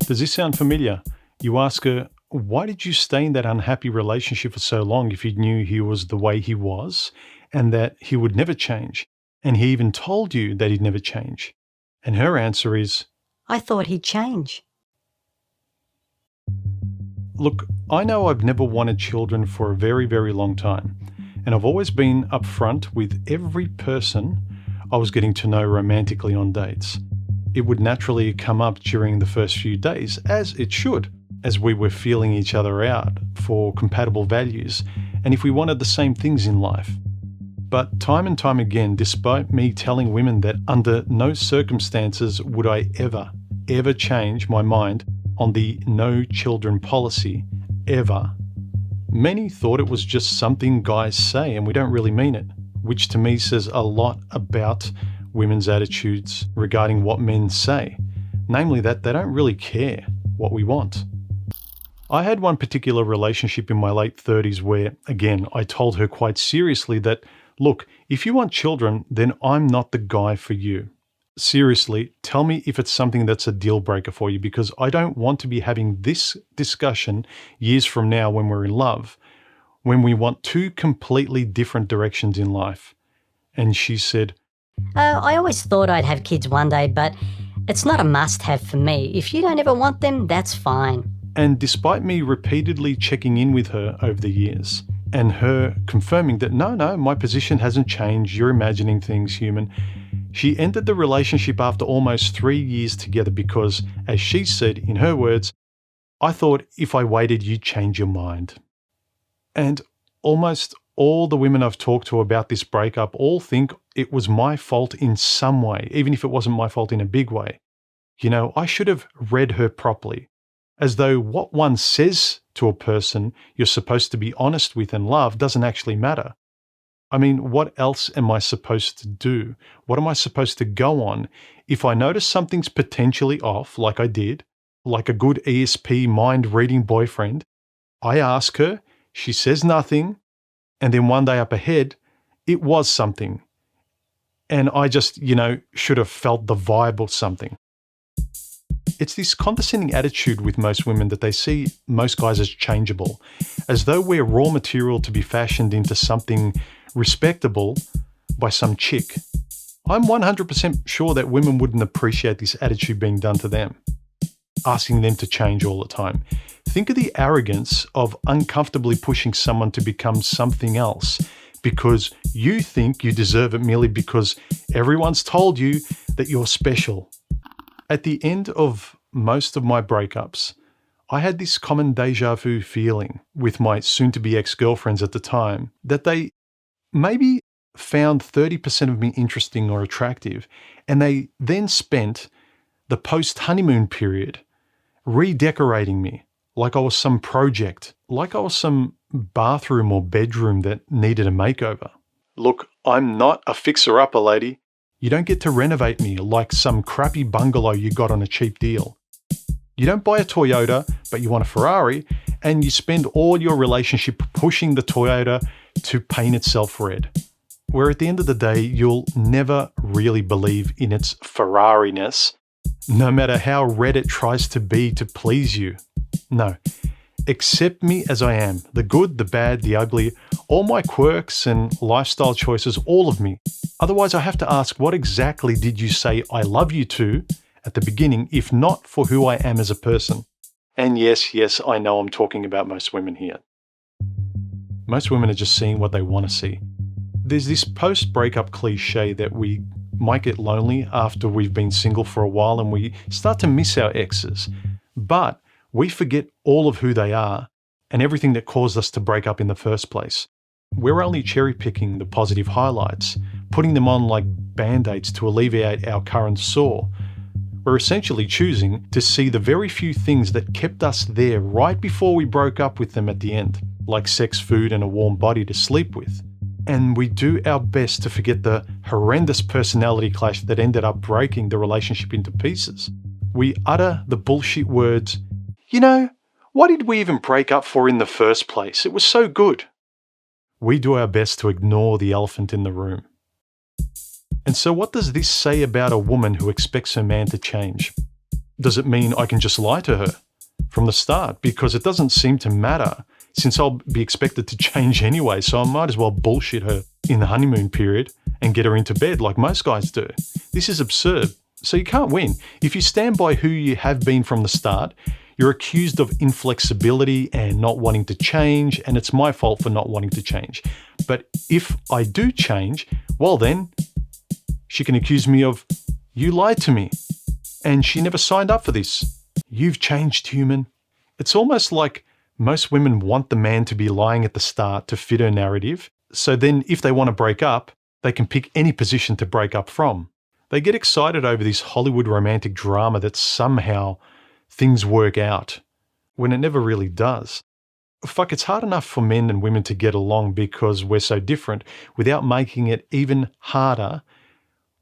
Does this sound familiar? You ask her, why did you stay in that unhappy relationship for so long if you knew he was the way he was and that he would never change? And he even told you that he'd never change. And her answer is, I thought he'd change. look, I know I've never wanted children for a very, very long time. And I've always been upfront with every person I was getting to know romantically on dates. It would naturally come up during the first few days, as it should, as we were feeling each other out for compatible values and if we wanted the same things in life. But time and time again, despite me telling women that under no circumstances would I ever change my mind on the no children policy, ever, many thought it was just something guys say and we don't really mean it, which to me says a lot about women's attitudes regarding what men say, namely that they don't really care what we want. I had one particular relationship in my late 30s where, again, I told her quite seriously that, look, if you want children, then I'm not the guy for you. Seriously, tell me if it's something that's a deal breaker for you, because I don't want to be having this discussion years from now when we're in love, when we want two completely different directions in life. And she said, I always thought I'd have kids one day, but it's not a must-have for me. If you don't ever want them, that's fine. And despite me repeatedly checking in with her over the years and her confirming that no, my position hasn't changed, you're imagining things, human, she ended the relationship after almost 3 years together because, as she said in her words, I thought if I waited, you'd change your mind. And almost all the women I've talked to about this breakup all think it was my fault in some way, even if it wasn't my fault in a big way. You know, I should have read her properly, as though what one says to a person you're supposed to be honest with and love doesn't actually matter. I mean, what else am I supposed to do? What am I supposed to go on if I notice something's potentially off, like I did, like a good ESP mind-reading boyfriend? I ask her, she says nothing, and then one day up ahead, it was something. And I just, should have felt the vibe or something. It's this condescending attitude with most women that they see most guys as changeable, as though we're raw material to be fashioned into something respectable by some chick. I'm 100% sure that women wouldn't appreciate this attitude being done to them, asking them to change all the time. Think of the arrogance of uncomfortably pushing someone to become something else because you think you deserve it merely because everyone's told you that you're special. At the end of most of my breakups, I had this common deja vu feeling with my soon-to-be ex-girlfriends at the time that they maybe found 30% of me interesting or attractive, and they then spent the post-honeymoon period redecorating me like I was some project, like I was some bathroom or bedroom that needed a makeover. Look, I'm not a fixer-upper, lady. You don't get to renovate me like some crappy bungalow you got on a cheap deal. You don't buy a Toyota, but you want a Ferrari, and you spend all your relationship pushing the Toyota to paint itself red. Where at the end of the day, you'll never really believe in its Ferrari-ness, no matter how red it tries to be to please you. No. Accept me as I am, the good, the bad, the ugly, all my quirks and lifestyle choices, all of me. Otherwise, I have to ask, what exactly did you say I love you to at the beginning, if not for who I am as a person? And yes, I know I'm talking about most women here. Most women are just seeing what they want to see. There's this post-breakup cliche that we might get lonely after we've been single for a while and we start to miss our exes. But we forget all of who they are and everything that caused us to break up in the first place. We're only cherry-picking the positive highlights, putting them on like band-aids to alleviate our current sore. We're essentially choosing to see the very few things that kept us there right before we broke up with them at the end, like sex, food, and a warm body to sleep with. And we do our best to forget the horrendous personality clash that ended up breaking the relationship into pieces. We utter the bullshit words, what did we even break up for in the first place? It was so good. We do our best to ignore the elephant in the room. And so what does this say about a woman who expects her man to change? Does it mean I can just lie to her from the start? Because it doesn't seem to matter, since I'll be expected to change anyway, so I might as well bullshit her in the honeymoon period and get her into bed like most guys do. This is absurd. So you can't win. If you stand by who you have been from the start, you're accused of inflexibility and not wanting to change, and it's my fault for not wanting to change. But if I do change, well then, she can accuse me of, you lied to me, and she never signed up for this. You've changed, human. It's almost like most women want the man to be lying at the start to fit her narrative, so then if they want to break up, they can pick any position to break up from. They get excited over this Hollywood romantic drama that somehow things work out, when it never really does. Fuck, it's hard enough for men and women to get along because we're so different, without making it even harder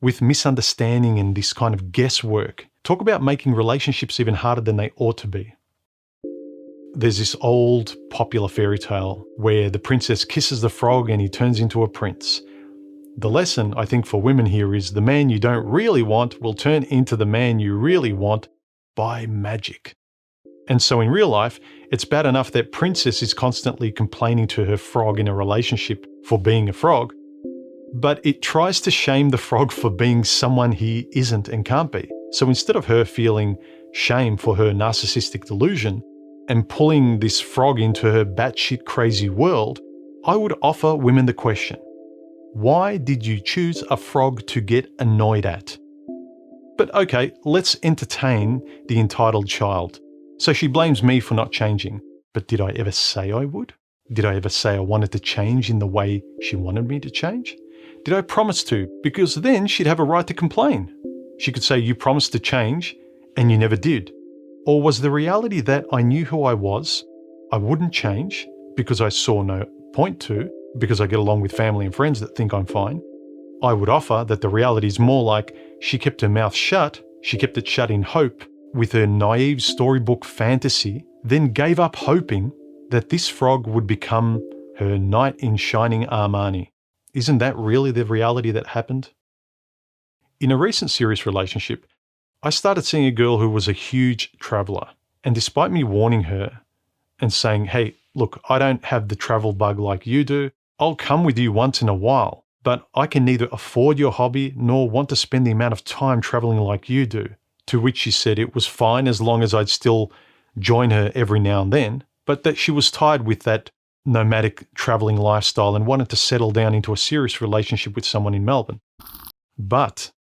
with misunderstanding and this kind of guesswork. Talk about making relationships even harder than they ought to be. There's this old popular fairy tale where the princess kisses the frog and he turns into a prince. The lesson, I think, for women here is the man you don't really want will turn into the man you really want by magic. And so in real life, it's bad enough that princess is constantly complaining to her frog in a relationship for being a frog, but it tries to shame the frog for being someone he isn't and can't be. So instead of her feeling shame for her narcissistic delusion and pulling this frog into her batshit crazy world, I would offer women the question, why did you choose a frog to get annoyed at? But okay, let's entertain the entitled child. So she blames me for not changing. But did I ever say I would? Did I ever say I wanted to change in the way she wanted me to change? Did I promise to? Because then she'd have a right to complain. She could say, you promised to change and you never did. Or was the reality that I knew who I was, I wouldn't change because I saw no point to, because I get along with family and friends that think I'm fine? I would offer that the reality is more like she kept her mouth shut, she kept it shut in hope, with her naive storybook fantasy, then gave up hoping that this frog would become her knight in shining Armani. Isn't that really the reality that happened? In a recent serious relationship, I started seeing a girl who was a huge traveller, and despite me warning her and saying, hey, look, I don't have the travel bug like you do, I'll come with you once in a while, but I can neither afford your hobby nor want to spend the amount of time travelling like you do. To which she said it was fine as long as I'd still join her every now and then, but that she was tired with that nomadic travelling lifestyle and wanted to settle down into a serious relationship with someone in Melbourne. But,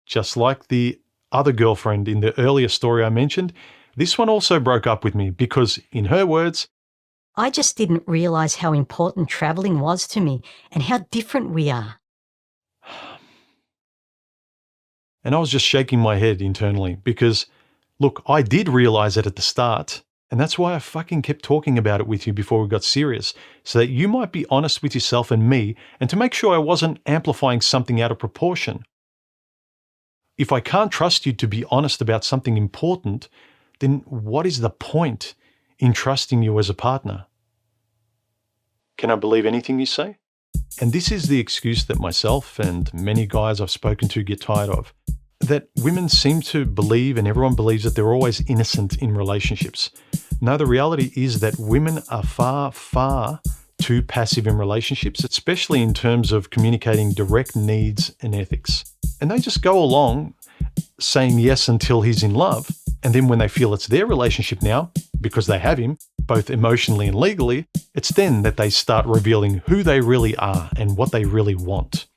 just like the other girlfriend in the earlier story I mentioned, this one also broke up with me because, in her words, I just didn't realise how important travelling was to me and how different we are. And I was just shaking my head internally because, look, I did realise it at the start, and that's why I fucking kept talking about it with you before we got serious, so that you might be honest with yourself and me, and to make sure I wasn't amplifying something out of proportion. If I can't trust you to be honest about something important, then what is the point in trusting you as a partner? Can I believe anything you say? And this is the excuse that myself and many guys I've spoken to get tired of. That women seem to believe, and everyone believes, that they're always innocent in relationships. No, the reality is that women are far, far too passive in relationships, especially in terms of communicating direct needs and ethics. And they just go along saying yes until he's in love. And then when they feel it's their relationship now, because they have him, both emotionally and legally, it's then that they start revealing who they really are and what they really want.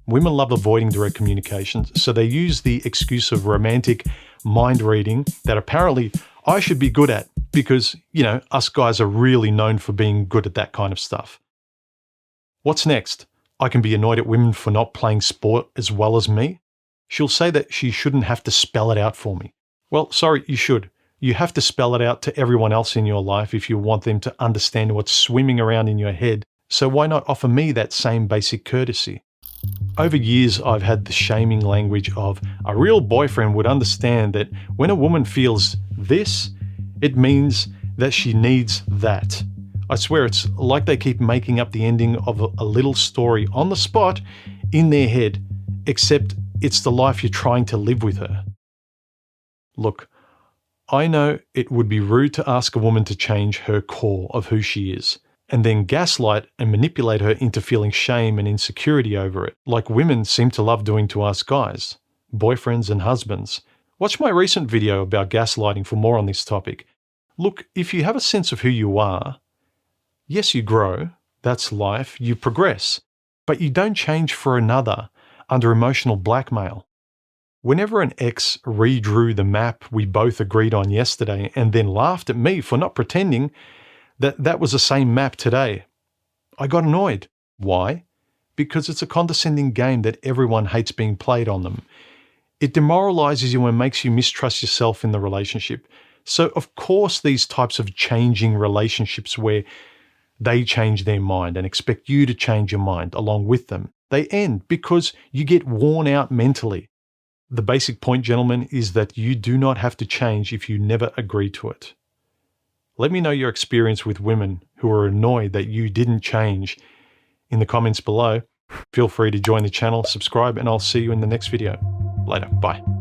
Women love avoiding direct communications, so they use the excuse of romantic mind reading that apparently I should be good at because, us guys are really known for being good at that kind of stuff. What's next? I can be annoyed at women for not playing sport as well as me. She'll say that she shouldn't have to spell it out for me. Well, sorry, you should. You have to spell it out to everyone else in your life if you want them to understand what's swimming around in your head. So why not offer me that same basic courtesy? Over years, I've had the shaming language of a real boyfriend would understand that when a woman feels this, it means that she needs that. I swear it's like they keep making up the ending of a little story on the spot in their head, except it's the life you're trying to live with her. Look, I know it would be rude to ask a woman to change her core of who she is, and then gaslight and manipulate her into feeling shame and insecurity over it, like women seem to love doing to us guys, boyfriends and husbands. Watch my recent video about gaslighting for more on this topic. Look, if you have a sense of who you are, yes, you grow, that's life, you progress, but you don't change for another under emotional blackmail. Whenever an ex redrew the map we both agreed on yesterday and then laughed at me for not pretending that was the same map today, I got annoyed. Why? Because it's a condescending game that everyone hates being played on them. It demoralizes you and makes you mistrust yourself in the relationship. So of course these types of changing relationships where they change their mind and expect you to change your mind along with them, they end because you get worn out mentally. The basic point, gentlemen, is that you do not have to change if you never agree to it. Let me know your experience with women who are annoyed that you didn't change in the comments below. Feel free to join the channel, subscribe, and I'll see you in the next video. Later. Bye.